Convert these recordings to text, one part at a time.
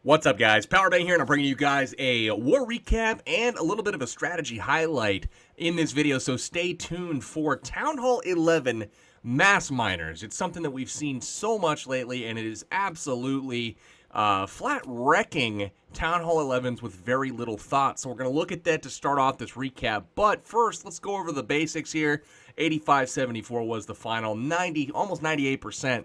What's up, guys? Powerbang here, and I'm bringing you guys a war recap and a little bit of a strategy highlight in this video, so stay tuned for Town Hall 11 Mass Miners. It's something that we've seen so much lately, and it is absolutely flat wrecking Town Hall 11s with very little thought. So we're going to look at that to start off this recap. But first, let's go over the basics here. 85-74 was the final, almost 98%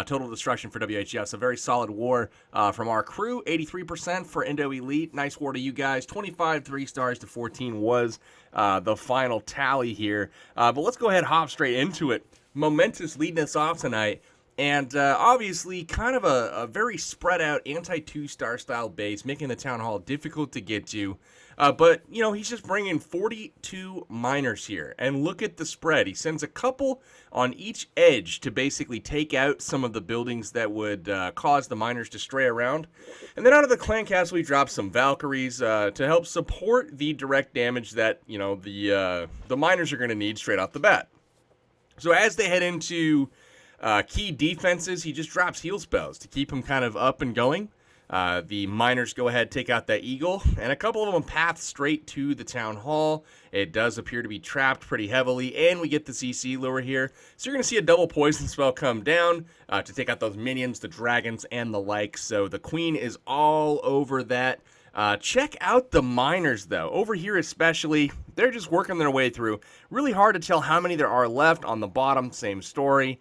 total destruction for WHF. So very solid war from our crew. 83% for Indo Elite. Nice war to you guys. 25 3 stars to 14 was the final tally here. But let's go ahead and hop straight into it. Momentous leading us off tonight. And obviously, kind of a very spread out anti-2-star style base, making the Town Hall difficult to get to. But, you know, he's just bringing 42 miners here. And look at the spread. He sends a couple on each edge to basically take out some of the buildings that would cause the miners to stray around. And then out of the clan castle, he drops some Valkyries to help support the direct damage that, you know, the miners are going to need straight off the bat. So as they head into key defenses, he just drops heal spells to keep him kind of up and going. The miners go ahead, take out that eagle, and a couple of them path straight to the town hall. It does appear to be trapped pretty heavily, and we get the CC lure here. So you're going to see a double poison spell come down to take out those minions, the dragons, and the like. So the queen is all over that. Check out the miners, though. Over here especially, they're just working their way through. Really hard to tell how many there are left. On the bottom, same story.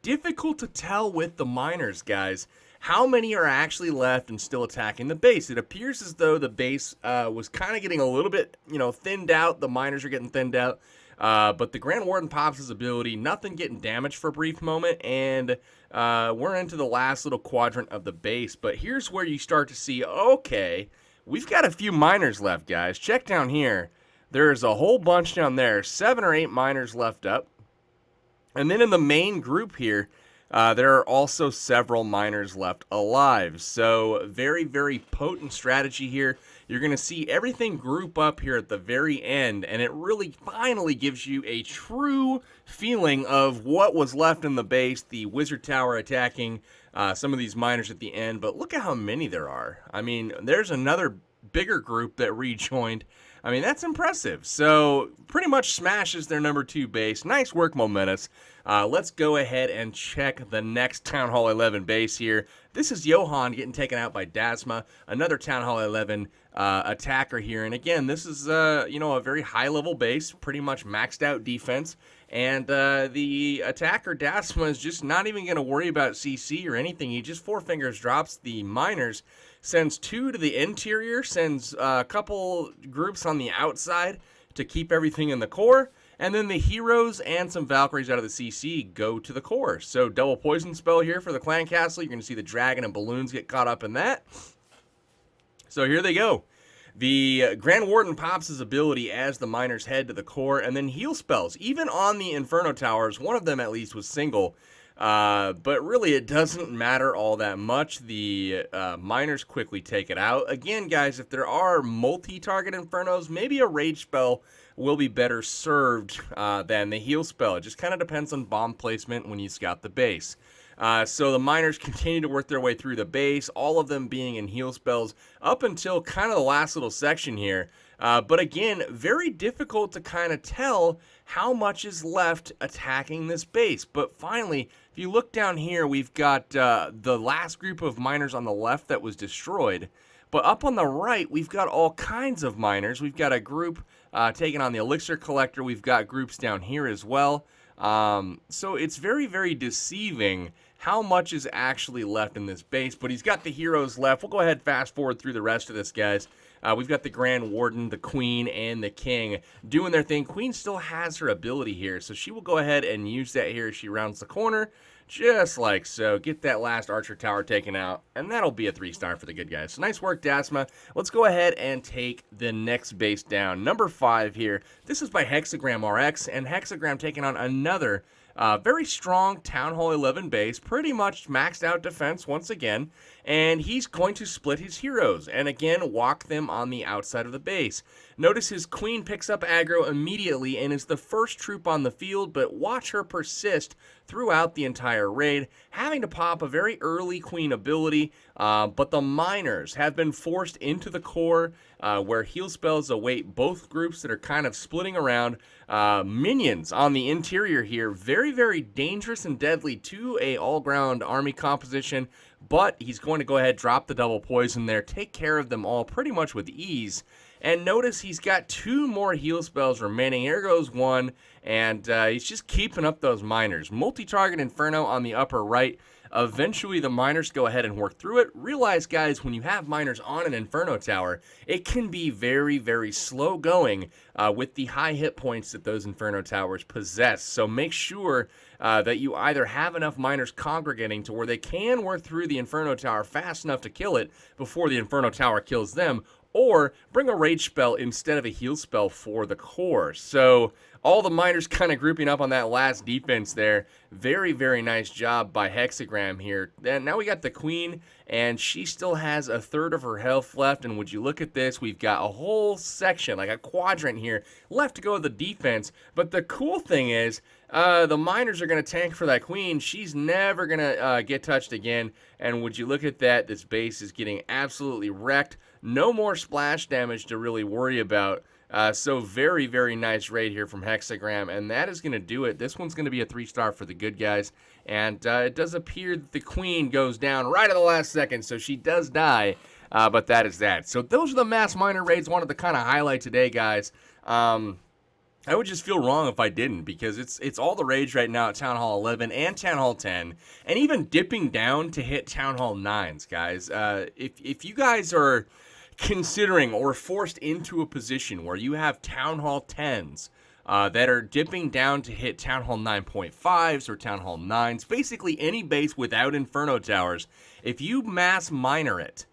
Difficult to tell with the miners, guys, how many are actually left and still attacking the base. It appears as though the base was kind of getting a little bit, you know, thinned out. The miners are getting thinned out. But the Grand Warden pops his ability, nothing getting damaged for a brief moment, and we're into the last little quadrant of the base. But here's where you start to see, okay, we've got a few miners left, guys. Check down here. There's a whole bunch down there, 7 or 8 miners left up. And then in the main group here, there are also several miners left alive. So very, very potent strategy here. You're going to see everything group up here at the very end, and it really finally gives you a true feeling of what was left in the base, the wizard tower attacking some of these miners at the end. But look at how many there are. I mean, there's another bigger group that rejoined. I mean, that's impressive. So pretty much smashes their number 2 base. Nice work, Momentous. Let's go ahead and check the next Town Hall 11 base here. This is Johan getting taken out by Dasma, another Town Hall 11 attacker here. And again, this is, you know, a very high-level base, pretty much maxed out defense. And the attacker, Dasma, is just not even going to worry about CC or anything. He just 4 fingers drops the miners, sends 2 to the interior, sends a couple groups on the outside to keep everything in the core, and then the heroes and some Valkyries out of the CC go to the core. So double poison spell here for the clan castle. You're going to see the dragon and balloons get caught up in that. So here they go. The Grand Warden pops his ability as the miners head to the core, and then heal spells. Even on the Inferno Towers, one of them at least was single. But really, it doesn't matter all that much. The miners quickly take it out. Again, guys, if there are multi-target Infernos, maybe a rage spell will be better served than the heal spell. It just kind of depends on bomb placement when you scout the base. So the miners continue to work their way through the base, all of them being in heal spells up until kind of the last little section here. But again, very difficult to kind of tell how much is left attacking this base. But finally, if you look down here, we've got the last group of miners on the left that was destroyed. But up on the right, we've got all kinds of miners. We've got a group taking on the Elixir Collector. We've got groups down here as well. So it's very, very deceiving how much is actually left in this base. But he's got the heroes left. We'll go ahead and fast forward through the rest of this, guys. We've got the Grand Warden, the Queen, and the King doing their thing. Queen still has her ability here, so she will go ahead and use that here as she rounds the corner, just like so. Get that last Archer Tower taken out, and that'll be a 3-star for the good guys. So nice work, Dasma. Let's go ahead and take the next base down. Number 5 here. This is by Hexagram RX, and Hexagram taking on another Very strong Town Hall 11 base, pretty much maxed out defense once again, and he's going to split his heroes, and again, walk them on the outside of the base. Notice his queen picks up aggro immediately and is the first troop on the field, but watch her persist throughout the entire raid, having to pop a very early queen ability, but the miners have been forced into the core, where heal spells await both groups that are kind of splitting around. Minions on the interior here, very, very dangerous and deadly to a all-ground army composition, but he's going to go ahead, drop the double poison there, take care of them all pretty much with ease. And notice he's got 2 more heal spells remaining. Here goes 1, and he's just keeping up those miners. Multi-target Inferno on the upper right. Eventually, the miners go ahead and work through it. Realize, guys, when you have miners on an Inferno tower, it can be very, very slow going with the high hit points that those Inferno towers possess. So make sure that you either have enough miners congregating to where they can work through the Inferno tower fast enough to kill it before the Inferno tower kills them, or bring a rage spell instead of a heal spell for the core. So all the miners kind of grouping up on that last defense there. Very, very nice job by Hexagram here. Then now we got the queen, and she still has a third of her health left. And would you look at this, we've got a whole section, like a quadrant here, left to go with the defense. But the cool thing is, the miners are going to tank for that queen. She's never going to get touched again. And would you look at that, this base is getting absolutely wrecked. No more splash damage to really worry about. So very, very nice raid here from Hexagram, and that is going to do it. This one's going to be a 3-star for the good guys, and it does appear that the queen goes down right at the last second, so she does die, but that is that. So those are the mass miner raids wanted to kind of highlight today, guys. I would just feel wrong if I didn't, because it's all the rage right now at Town Hall 11 and Town Hall 10, and even dipping down to hit Town Hall 9s, guys. If you guys are considering or forced into a position where you have Town Hall 10s that are dipping down to hit Town Hall 9.5s or Town Hall 9s, basically any base without Inferno towers, if you mass miner it,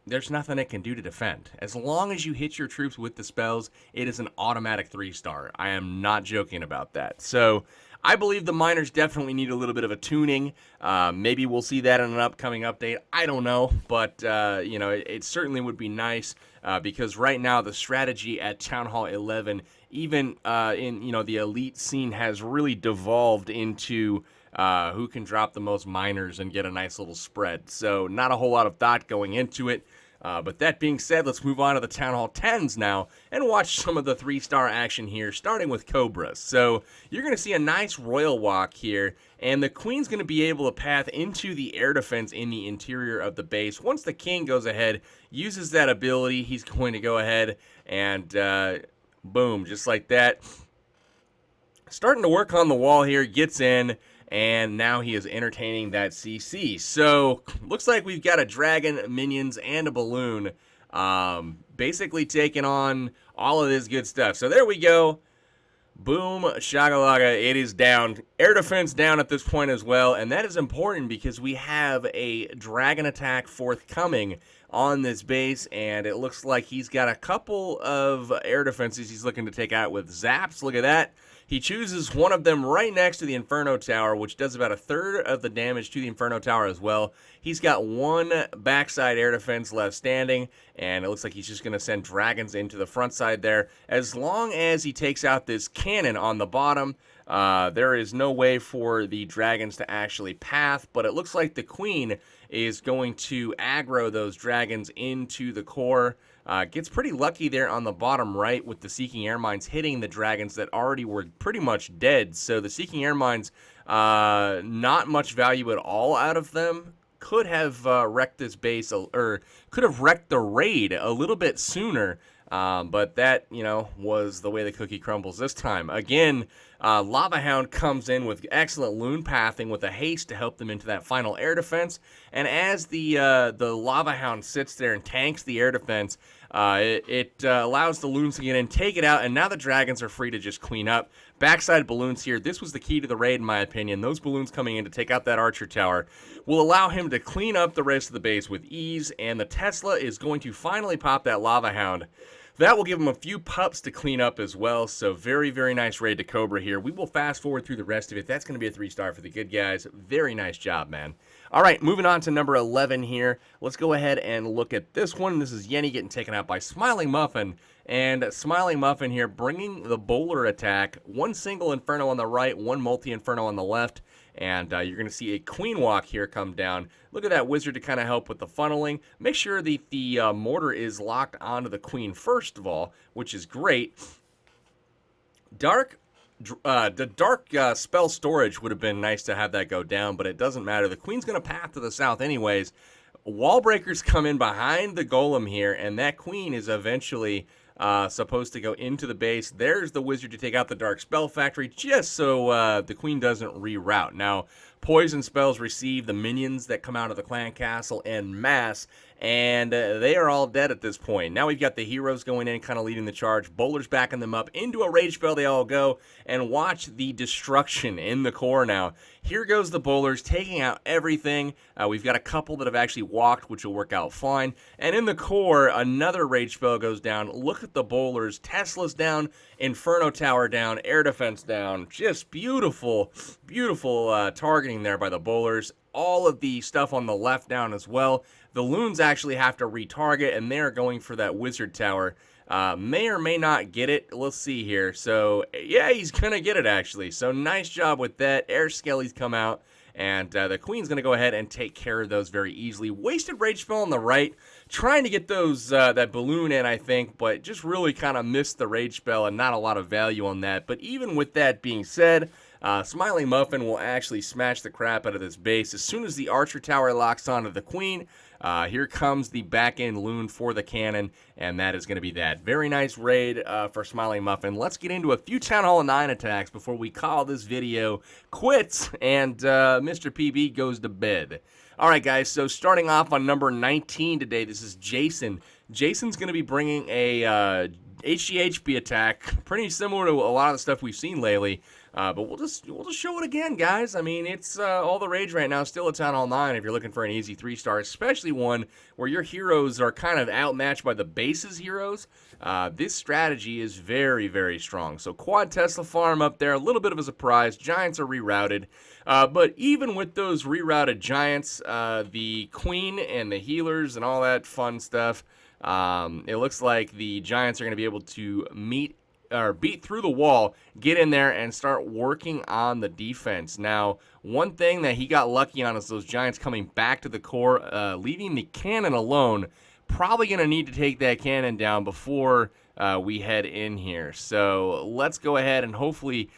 there's nothing it can do to defend. As long as you hit your troops with the spells, it is an automatic 3-star. I am not joking about that. So I believe the miners definitely need a little bit of a tuning. Maybe we'll see that in an upcoming update. I don't know, but you know, it certainly would be nice because right now the strategy at Town Hall 11, even in the elite scene, has really devolved into who can drop the most miners and get a nice little spread. So not a whole lot of thought going into it. But that being said, let's move on to the Town Hall 10s now and watch some of the 3-star action here, starting with Cobras. So you're going to see a nice royal walk here, and the queen's going to be able to path into the air defense in the interior of the base. Once the king goes ahead, uses that ability, he's going to go ahead and boom, just like that. Starting to work on the wall here, gets in, and now he is entertaining that CC. So, looks like we've got a dragon, minions, and a balloon basically taking on all of this good stuff. So there we go. Boom, shagalaga, it is down. Air defense down at this point as well, and that is important because we have a dragon attack forthcoming on this base, and it looks like he's got a couple of air defenses he's looking to take out with zaps. Look at that. He chooses one of them right next to the Inferno Tower, which does about a third of the damage to the Inferno Tower as well. He's got one backside air defense left standing, and it looks like he's just going to send dragons into the front side there. As long as he takes out this cannon on the bottom, there is no way for the dragons to actually path, but it looks like the queen is going to aggro those dragons into the core. Gets pretty lucky there on the bottom right with the Seeking Air Mines hitting the dragons that already were pretty much dead. So the Seeking Air Mines, not much value at all out of them. Could have wrecked this base, or could have wrecked the raid a little bit sooner. But that, was the way the cookie crumbles this time. Again, Lava Hound comes in with excellent loon pathing with a haste to help them into that final air defense. And as the Lava Hound sits there and tanks the air defense, it allows the loons to get in, take it out, and now the dragons are free to just clean up. Backside balloons here. This was the key to the raid, in my opinion. Those balloons coming in to take out that archer tower will allow him to clean up the rest of the base with ease, and the Tesla is going to finally pop that Lava Hound That will give him a few pups to clean up as well, so very, very nice raid to Cobra here. We will fast forward through the rest of it. That's going to be a 3-star for the good guys. Very nice job, man. All right, moving on to number 11 here. Let's go ahead and look at this one. This is Yenny getting taken out by Smiling Muffin. And Smiling Muffin here bringing the bowler attack. One single Inferno on the right, one multi-Inferno on the left. And you're going to see a Queen Walk here come down. Look at that Wizard to kind of help with the funneling. Make sure the mortar is locked onto the Queen first of all, which is great. The dark spell storage would have been nice to have that go down, but it doesn't matter. The Queen's going to path to the south anyways. Wall breakers come in behind the Golem here, and that Queen is eventually supposed to go into the base. There's the Wizard to take out the Dark Spell Factory, just so the Queen doesn't reroute. Now, poison spells receive the minions that come out of the clan castle en masse, and they are all dead at this point. Now we've got the heroes going in, kind of leading the charge. Bowlers backing them up. Into a rage spell they all go, and watch the destruction in the core now. Here goes the bowlers taking out everything. We've got a couple that have actually walked, which will work out fine. And in the core, another rage spell goes down. Look at the bowlers. Tesla's down, Inferno Tower down, air defense down. Just beautiful, beautiful targeting there by the bowlers. All of the stuff on the left down as well. The loons actually have to retarget, and they're going for that wizard tower. May or may not get it. Let's see here. So, yeah, he's going to get it, actually. So, nice job with that. Air Skellies come out, and the Queen's going to go ahead and take care of those very easily. Wasted Rage Spell on the right. Trying to get those that balloon in, I think, but just really kind of missed the Rage Spell and not a lot of value on that. But even with that being said, Smiling Muffin will actually smash the crap out of this base. As soon as the Archer Tower locks onto the Queen, here comes the back-end loon for the cannon, and that is going to be that. Very nice raid for Smiling Muffin. Let's get into a few Town Hall 9 attacks before we call this video quits, and Mr. PB goes to bed. All right, guys, so starting off on number 19 today, this is Jason. Jason's going to be bringing a HGHP attack, pretty similar to a lot of the stuff we've seen lately. But we'll just show it again, guys. I mean, it's all the rage right now. Still a Town Hall 9 if you're looking for an easy 3-star, especially one where your heroes are kind of outmatched by the base's heroes. This strategy is very, very strong. So quad Tesla farm up there, a little bit of a surprise. Giants are rerouted. But even with those rerouted giants, the Queen and the healers and all that fun stuff, it looks like the Giants are going to be able to beat through the wall, get in there, and start working on the defense. Now, one thing that he got lucky on is those Giants coming back to the core, leaving the cannon alone. Probably going to need to take that cannon down before we head in here. So let's go ahead and hopefully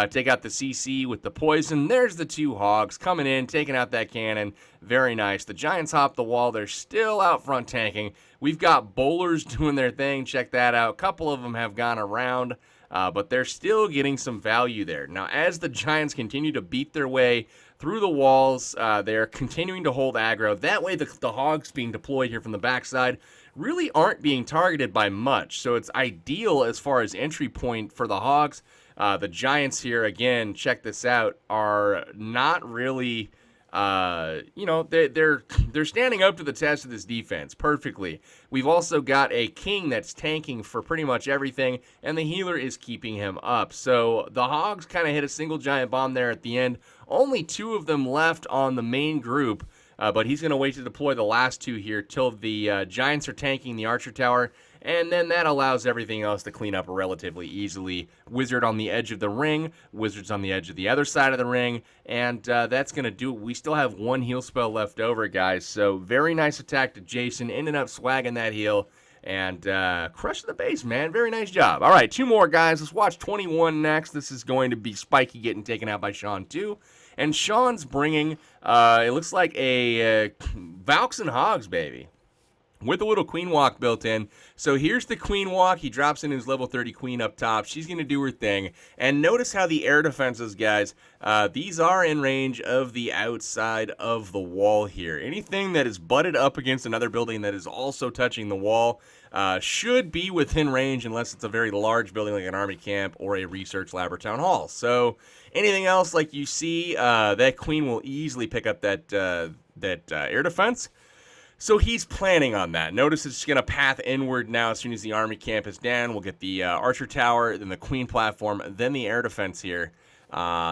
take out the CC with the poison. There's the two hogs coming in, taking out that cannon. Very nice. The Giants hop the wall. They're still out front tanking. We've got bowlers doing their thing. Check that out. A couple of them have gone around, but they're still getting some value there. Now, as the Giants continue to beat their way through the walls, they're continuing to hold aggro. That way, the hogs being deployed here from the backside really aren't being targeted by much. So it's ideal as far as entry point for the hogs. The Giants here, again, check this out, are not really, they're standing up to the test of this defense perfectly. We've also got a king that's tanking for pretty much everything, and the healer is keeping him up. So the hogs kind of hit a single giant bomb there at the end. Only 2 of them left on the main group, but he's going to wait to deploy the last 2 here till the Giants are tanking the Archer Tower. And then that allows everything else to clean up relatively easily. Wizard on the edge of the ring, Wizards on the edge of the other side of the ring, and that's going to do it. We still have 1 heal spell left over, guys. So very nice attack to Jason, ended up swagging that heal, and crushing the base, man. Very nice job. All right, 2 more, guys. Let's watch 21 next. This is going to be Spiky getting taken out by Sean, too. And Sean's bringing, it looks like a Valks and Hogs, baby, with a little Queen Walk built in. So here's the Queen Walk. He drops in his level 30 Queen up top. She's going to do her thing. And notice how the air defenses, guys, these are in range of the outside of the wall here. Anything that is butted up against another building that is also touching the wall should be within range, unless it's a very large building like an army camp or a research lab or town hall. So anything else like you see, that Queen will easily pick up that air defense. So he's planning on that. Notice it's going to path inward now as soon as the army camp is down. We'll get the archer tower, then the queen platform, then the air defense here,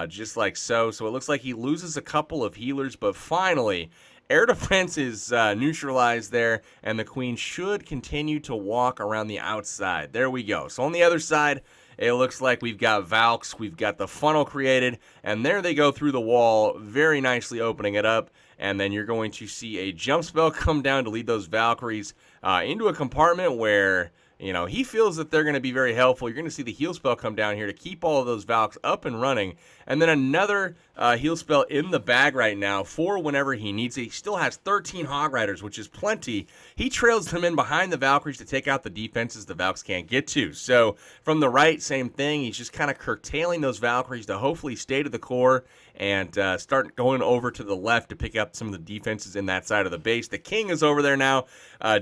just like so. So it looks like he loses a couple of healers, but finally, air defense is neutralized there, and the queen should continue to walk around the outside. There we go. So on the other side, it looks like we've got Valks, we've got the funnel created, and there they go through the wall, very nicely opening it up. And then you're going to see a jump spell come down to lead those Valkyries into a compartment where, you know, he feels that they're going to be very helpful. You're going to see the heal spell come down here to keep all of those Valks up and running. And then another heal spell in the bag right now for whenever he needs it. He still has 13 Hog Riders, which is plenty. He trails them in behind the Valkyries to take out the defenses the Valks can't get to. So from the right, same thing. He's just kind of curtailing those Valkyries to hopefully stay to the core and start going over to the left to pick up some of the defenses in that side of the base. The king is over there now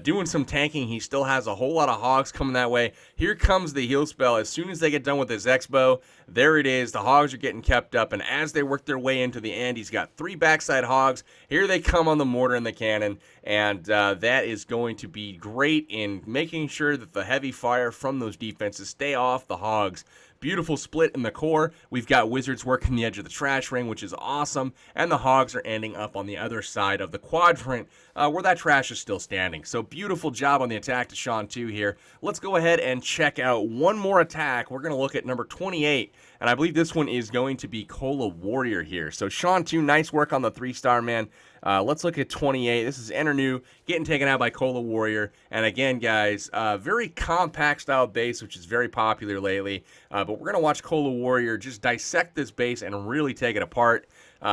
doing some tanking. He still has a whole lot of hogs coming that way. Here comes the heal spell. As soon as they get done with his X-bow, there it is. The hogs are getting kept up, and as they work their way into the end, he's got 3 backside hogs. Here they come on the mortar and the cannon, and that is going to be great in making sure that the heavy fire from those defenses stay off the hogs. Beautiful split in the core. We've got wizards working the edge of the trash ring, which is awesome, and the hogs are ending up on the other side of the quadrant where that trash is still standing. So beautiful job on the attack to Sean 2 here. Let's go ahead and check out one more attack. We're going to look at number 28, and I believe this one is going to be Cola Warrior here. So Sean 2, nice work on the 3-star, man. Let's look at 28. This is Enter New, getting taken out by Cola Warrior. And again, guys, very compact style base, which is very popular lately. But we're going to watch Cola Warrior just dissect this base and really take it apart.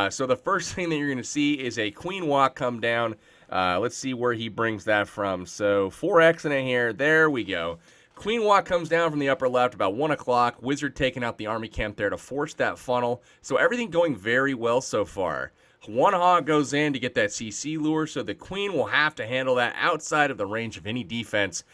So the first thing that you're going to see is a Queen Walk come down. Let's see where he brings that from. So 4X in it here. There we go. Queen Walk comes down from the upper left about 1 o'clock. Wizard taking out the army camp there to force that funnel. So everything going very well so far. One hog goes in to get that CC lure, so the queen will have to handle that outside of the range of any defense.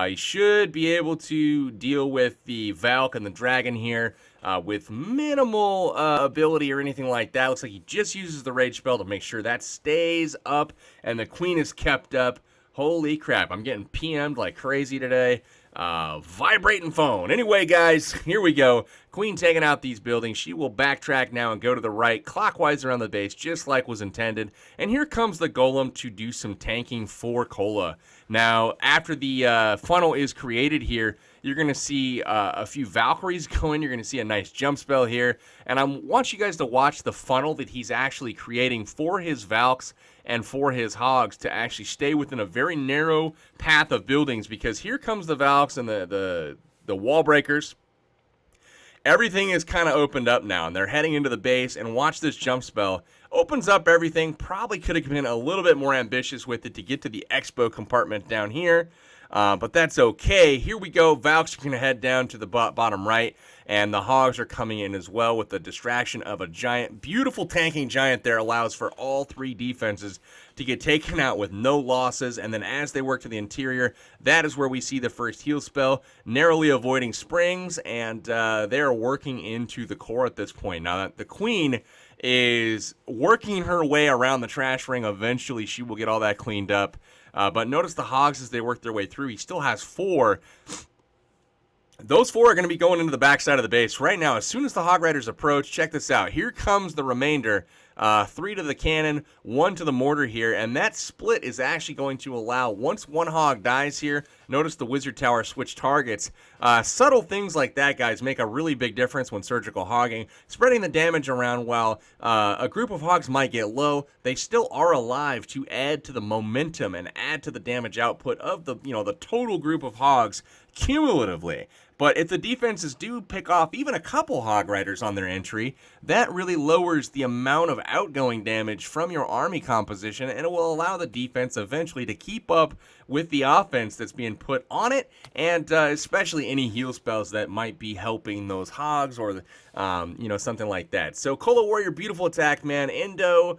He should be able to deal with the Valk and the dragon here with minimal ability or anything like that. Looks like he just uses the rage spell to make sure that stays up and the queen is kept up. Holy crap, I'm getting PM'd like crazy today. Vibrating phone. Anyway, guys, here we go. Queen taking out these buildings. She will backtrack now and go to the right, clockwise around the base, just like was intended. And here comes the golem to do some tanking for Cola. Now, after the funnel is created here, you're going to see a few Valkyries go in. You're going to see a nice jump spell here. And I want you guys to watch the funnel that he's actually creating for his Valks and for his hogs to actually stay within a very narrow path of buildings, because here comes the Valks and the wall breakers. Everything is kind of opened up now, and they're heading into the base, and watch this jump spell. Opens up everything. Probably could have been a little bit more ambitious with it to get to the expo compartment down here. But that's okay. Here we go. Valks are going to head down to the bottom right, and the hogs are coming in as well with the distraction of a giant. Beautiful tanking giant there allows for all 3 defenses to get taken out with no losses. And then as they work to the interior, that is where we see the first heal spell, narrowly avoiding springs, and they are working into the core at this point. Now, the queen is working her way around the trash ring. Eventually, she will get all that cleaned up. But notice the hogs as they work their way through. He still has 4. Those 4 are going to be going into the backside of the base right now. As soon as the Hog Riders approach, check this out. Here comes the remainder. 3 to the cannon, 1 to the mortar here. And that split is actually going to allow, once one hog dies here, notice the wizard tower switch targets. Subtle things like that, guys, make a really big difference when surgical hogging. Spreading the damage around while a group of hogs might get low, they still are alive to add to the momentum and add to the damage output of the, the total group of hogs cumulatively. But if the defenses do pick off even a couple Hog Riders on their entry, that really lowers the amount of outgoing damage from your army composition, and it will allow the defense eventually to keep up with the offense that's being put on it, and especially any heal spells that might be helping those hogs or, something like that. So Cola Warrior, beautiful attack, man. Indo,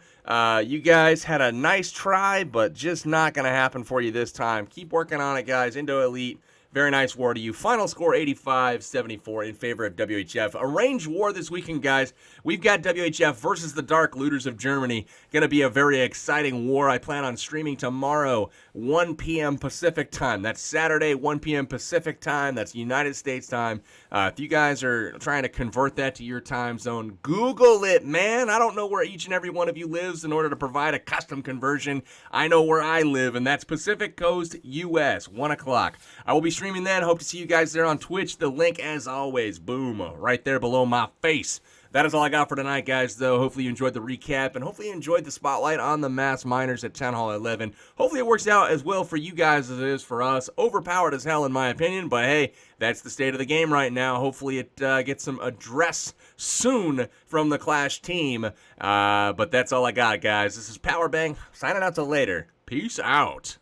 you guys had a nice try, but just not going to happen for you this time. Keep working on it, guys. Indo Elite. Very nice war to you. Final score 85-74 in favor of WHF. A range war this weekend, guys. We've got WHF versus the Dark Looters of Germany. Going to be a very exciting war. I plan on streaming tomorrow, 1 p.m. Pacific time. That's Saturday, 1 p.m. Pacific time. That's United States time. If you guys are trying to convert that to your time zone, Google it, man. I don't know where each and every one of you lives in order to provide a custom conversion. I know where I live, and that's Pacific Coast, U.S., 1 o'clock. I will be streaming then. Hope to see you guys there on Twitch. The link, as always, boom, right there below my face. That is all I got for tonight, guys, though. Hopefully you enjoyed the recap, and hopefully you enjoyed the spotlight on the Mass Miners at Town Hall 11. Hopefully it works out as well for you guys as it is for us. Overpowered as hell, in my opinion, but hey, that's the state of the game right now. Hopefully it gets some address soon from the Clash team. But that's all I got, guys. This is Powerbang, signing out till later. Peace out.